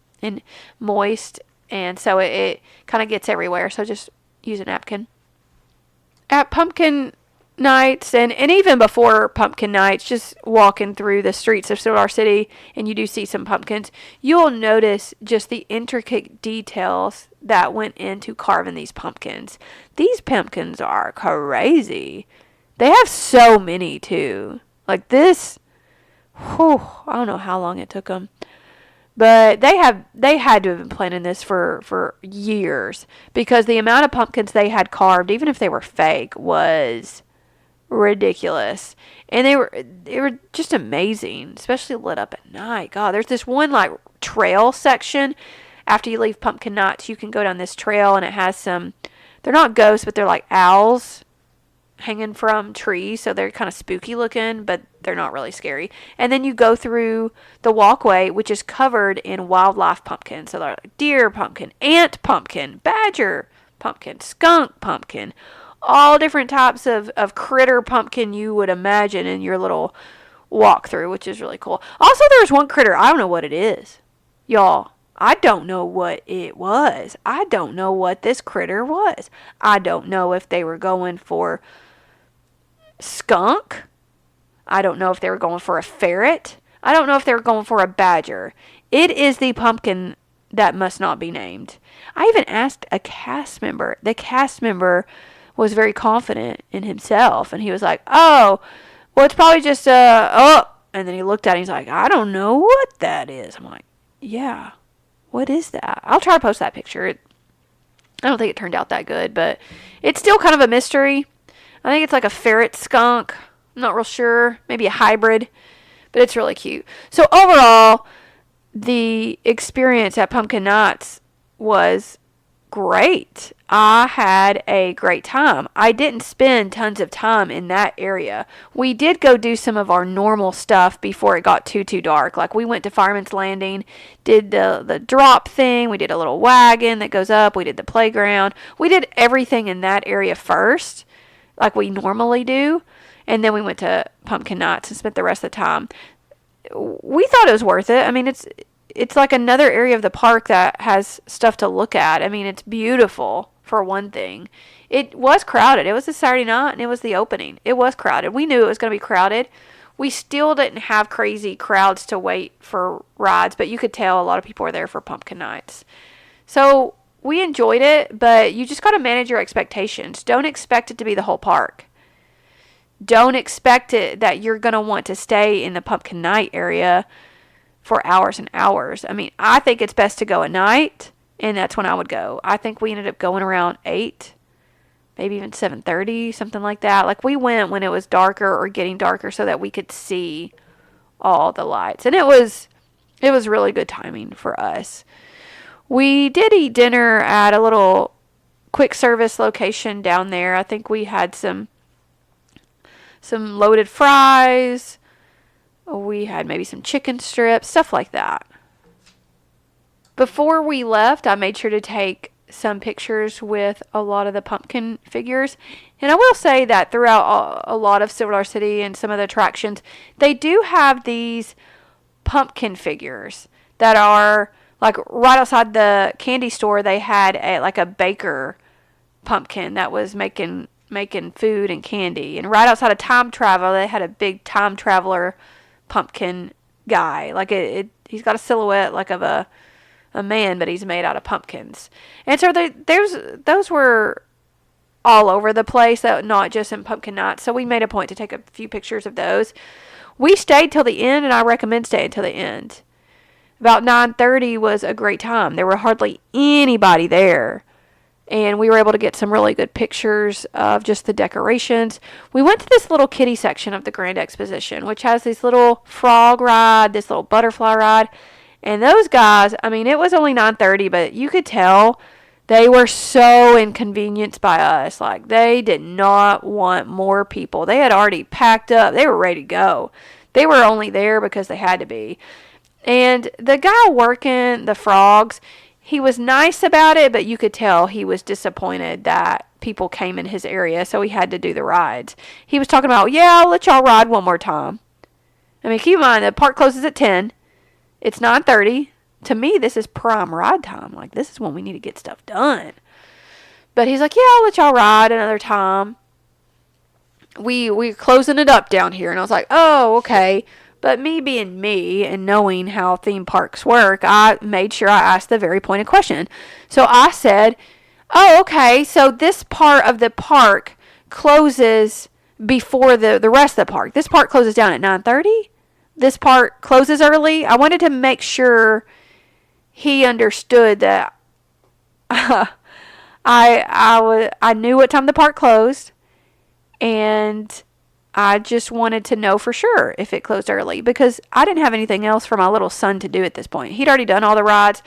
moist, and so it kind of gets everywhere, so just use a napkin. At pumpkin nights, and even before pumpkin nights, just walking through the streets of Silver Dollar City, and you do see some pumpkins, you'll notice just the intricate details that went into carving these pumpkins. These pumpkins are crazy. They have so many, too. Like this, I don't know how long it took them. But they had to have been planning this for years, because the amount of pumpkins they had carved, even if they were fake, was ridiculous. And they were just amazing, especially lit up at night. God, there's this one like trail section after you leave pumpkin nights. You can go down this trail, and it has they're not ghosts, but they're like owls hanging from trees, so they're kind of spooky looking, but they're not really scary. And then you go through the walkway, which is covered in wildlife pumpkins. So they're like deer pumpkin, ant pumpkin, badger pumpkin, skunk pumpkin, all different types of critter pumpkin you would imagine in your little walkthrough, which is really cool. Also, there's one critter, I don't know what it is. Y'all, I don't know what it was. I don't know what this critter was. I don't know if they were going for skunk. I don't know if they were going for a ferret. I don't know if they were going for a badger. It is the pumpkin that must not be named. I even asked a cast member. The cast member was very confident in himself, and he was like, oh, well, it's probably just and then he looked at it and he's like, I don't know what that is. I'm like, yeah, what is that? I'll try to post that picture. I don't think it turned out that good, but it's still kind of a mystery. I think it's like a ferret skunk. I'm not real sure. Maybe a hybrid, but it's really cute. So overall, the experience at Pumpkin Nights was great. I had a great time. I didn't spend tons of time in that area. We did go do some of our normal stuff before it got too dark. Like we went to Fireman's Landing, did the drop thing, we did a little wagon that goes up, we did the playground. We did everything in that area first, like we normally do, and then we went to Pumpkin Nights and spent the rest of the time. We thought it was worth it. I mean, it's like another area of the park that has stuff to look at. I mean, it's beautiful, for one thing. It was crowded. It was a Saturday night, and it was the opening. It was crowded. We knew it was going to be crowded. We still didn't have crazy crowds to wait for rides, but you could tell a lot of people were there for Pumpkin Nights. So we enjoyed it, but you just got to manage your expectations. Don't expect it to be the whole park. Don't expect it that you're going to want to stay in the Pumpkin Night area for hours and hours. I mean, I think it's best to go at night, and that's when I would go. I think we ended up going around 8, maybe even 7:30, something like that. Like we went when it was darker or getting darker so that we could see all the lights. And it was really good timing for us. We did eat dinner at a little quick service location down there. I think we had some loaded fries. We had maybe some chicken strips, stuff like that. Before we left, I made sure to take some pictures with a lot of the pumpkin figures. And I will say that throughout a lot of Silver Dollar City and some of the attractions, they do have these pumpkin figures that are like right outside the candy store. They had a baker pumpkin that was making food and candy. And right outside of Time Travel, they had a big Time Traveler pumpkin guy. Like he's got a silhouette like of a man, but he's made out of pumpkins. And so those were all over the place, not just in Pumpkin Nights. So we made a point to take a few pictures of those. We stayed till the end, and I recommend staying till the end. About 9:30 was a great time. There were hardly anybody there. And we were able to get some really good pictures of just the decorations. We went to this little kiddie section of the Grand Exposition, which has this little frog ride, this little butterfly ride. And those guys, I mean, it was only 9:30, but you could tell they were so inconvenienced by us. Like, they did not want more people. They had already packed up. They were ready to go. They were only there because they had to be. And the guy working the frogs, he was nice about it, but you could tell he was disappointed that people came in his area, so he had to do the rides. He was talking about, yeah, I'll let y'all ride one more time. I mean, keep in mind, the park closes at 10. It's 9:30. To me, this is prime ride time. Like, this is when we need to get stuff done. But he's like, yeah, I'll let y'all ride another time. We're closing it up down here. And I was like, oh, okay. But me being me and knowing how theme parks work, I made sure I asked the very pointed question. So I said, oh, okay, so this part of the park closes before the rest of the park. This part closes down at 9:30. This part closes early. I wanted to make sure he understood that I knew what time the park closed, and I just wanted to know for sure if it closed early, because I didn't have anything else for my little son to do at this point. He'd already done all the rides.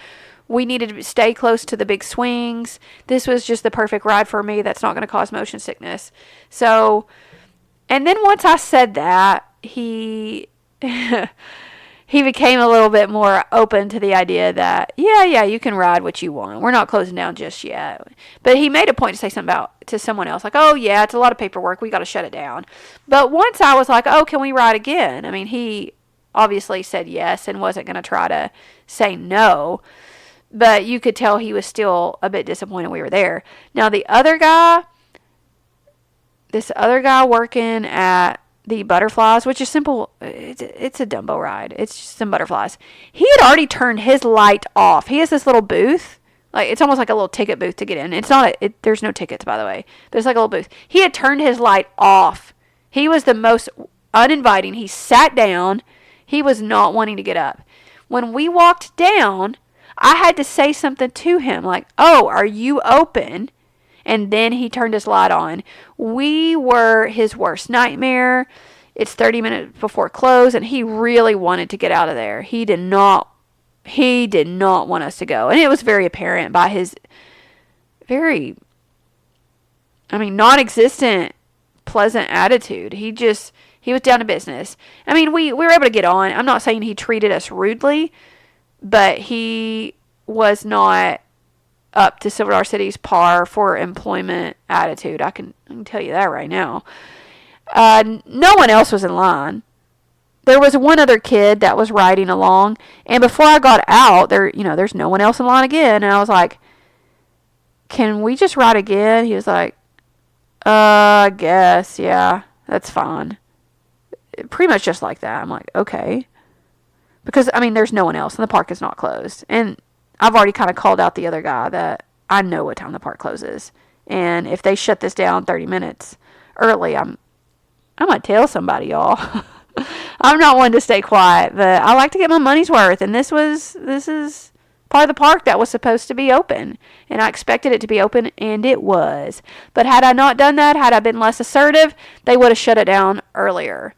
We needed to stay close to the big swings. This was just the perfect ride for me that's not going to cause motion sickness. So, and then once I said that, he he became a little bit more open to the idea that, yeah, you can ride what you want. We're not closing down just yet. But he made a point to say something about to someone else, like, oh, yeah, it's a lot of paperwork. We got to shut it down. But once I was like, oh, can we ride again? I mean, he obviously said yes and wasn't going to try to say no. But you could tell he was still a bit disappointed we were there. Now, this other guy working at the butterflies, which is simple. It's a Dumbo ride. It's just some butterflies. He had already turned his light off. He has this little booth. Like, it's almost like a little ticket booth to get in. It's not there's no tickets, by the way. But it's like a little booth. He had turned his light off. He was the most uninviting. He sat down. He was not wanting to get up. When we walked down, I had to say something to him, like, oh, are you open? And then he turned his light on. We were his worst nightmare. It's 30 minutes before close, and he really wanted to get out of there. He did not want us to go. And it was very apparent by his non-existent, pleasant attitude. He was down to business. I mean, we were able to get on. I'm not saying he treated us rudely, but he was not up to Silver Dollar City's par for employment attitude. I can tell you that right now. No one else was in line. There was one other kid that was riding along, and before I got out, there's no one else in line again, and I was like, can we just ride again? He was like, I guess, yeah, that's fine. Pretty much just like that. I'm like, okay. Because, I mean, there's no one else, and the park is not closed. And I've already kind of called out the other guy that I know what time the park closes. And if they shut this down 30 minutes early, I might tell somebody, y'all. I'm not one to stay quiet, but I like to get my money's worth. And this is part of the park that was supposed to be open. And I expected it to be open, and it was. But had I not done that, had I been less assertive, they would have shut it down earlier.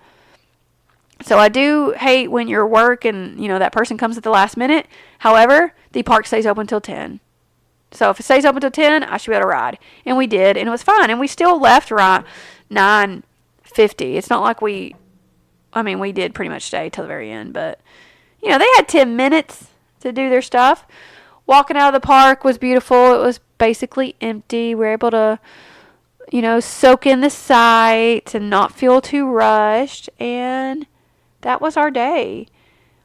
So I do hate when you're work and, that person comes at the last minute. However, the park stays open till 10. So if it stays open till 10, I should be able to ride. And we did, and it was fine. And we still left around 9:50. It's not like we did pretty much stay till the very end. But, they had 10 minutes to do their stuff. Walking out of the park was beautiful. It was basically empty. We were able to, soak in the sights and not feel too rushed. And that was our day.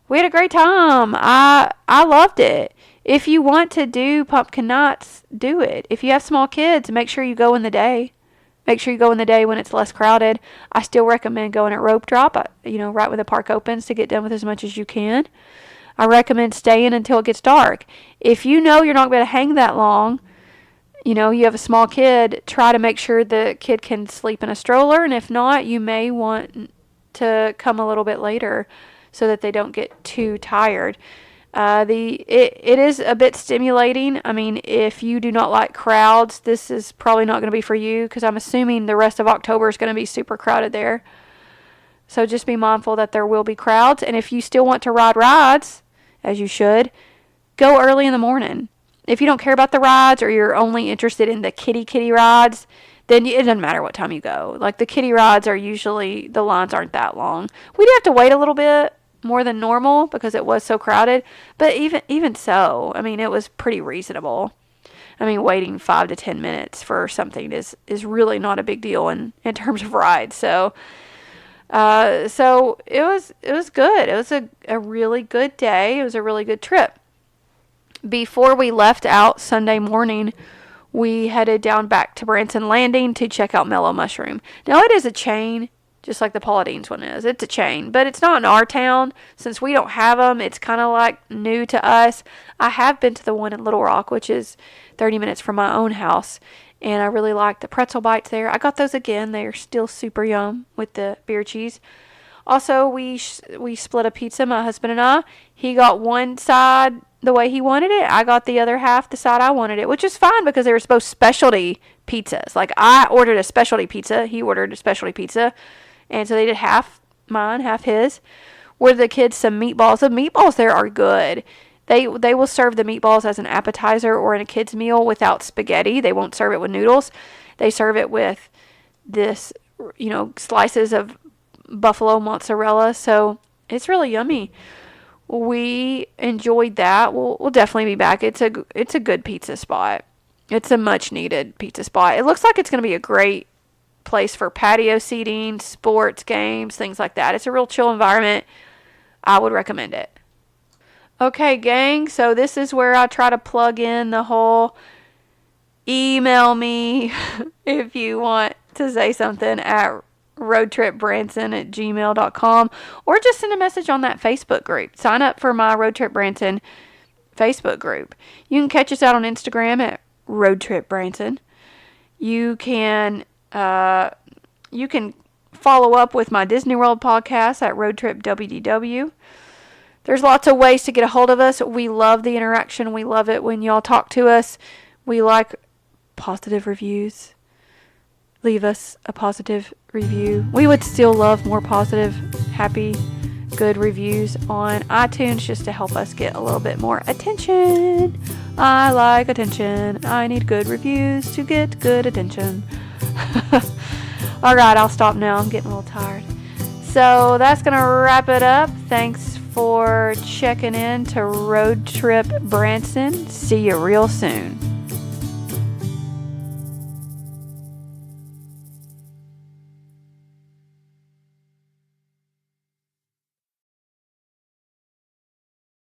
We had a great time. I loved it. If you want to do pumpkin nights, do it. If you have small kids, make sure you go in the day. Make sure you go in the day when it's less crowded. I still recommend going at rope drop, right when the park opens to get done with as much as you can. I recommend staying until it gets dark. If you know you're not going to hang that long, you have a small kid, try to make sure the kid can sleep in a stroller. And if not, you may want to come a little bit later so that they don't get too tired. It is a bit stimulating. I mean, if you do not like crowds, this is probably not going to be for you, because I'm assuming the rest of October is going to be super crowded there. So just be mindful that there will be crowds. And if you still want to ride rides, as you should, go early in the morning. If you don't care about the rides, or you're only interested in the kitty rides, then it doesn't matter what time you go. Like, the kiddie rides are usually, the lines aren't that long. We did have to wait a little bit more than normal because it was so crowded. But even so, I mean, it was pretty reasonable. I mean, waiting 5 to 10 minutes for something is really not a big deal in terms of rides. So it was good. It was a really good day. It was a really good trip. Before we left out Sunday morning, we headed down back to Branson Landing to check out Mellow Mushroom. Now, it is a chain, just like the Paula Deen's one is. It's a chain, but it's not in our town. Since we don't have them, it's kind of like new to us. I have been to the one in Little Rock, which is 30 minutes from my own house, and I really like the pretzel bites there. I got those again. They are still super yum with the beer cheese. Also, we split a pizza, my husband and I. He got one side the way he wanted it. I got the other half the side I wanted it, which is fine because they were both specialty pizzas. Like, I ordered a specialty pizza. He ordered a specialty pizza. And so they did half mine, half his. Ordered the kids some meatballs. The meatballs there are good. They will serve the meatballs as an appetizer or in a kid's meal without spaghetti. They won't serve it with noodles. They serve it with this, slices of buffalo mozzarella. So it's really yummy. We enjoyed that. We'll definitely be back. It's a good pizza spot. It's a much needed pizza spot. It looks like it's going to be a great place for patio seating, sports, games, things like that. It's a real chill environment. I would recommend it. Okay, gang, so this is where I try to plug in the whole email me if you want to say something at roadtripbranson@gmail.com, or just send a message on that Facebook group. Sign up for my Road Trip Branson Facebook group. You can catch us out on Instagram at Road Trip Branson. You can follow up with my Disney World podcast at Road Trip WDW. There's lots of ways to get a hold of us. We love the interaction. We love it when y'all talk to us. We like positive reviews. Leave us a positive review. We would still love more positive, happy, good reviews on iTunes just to help us get a little bit more attention. I like attention. I need good reviews to get good attention. Alright, I'll stop now. I'm getting a little tired. So that's going to wrap it up. Thanks for checking in to Road Trip Branson. See you real soon.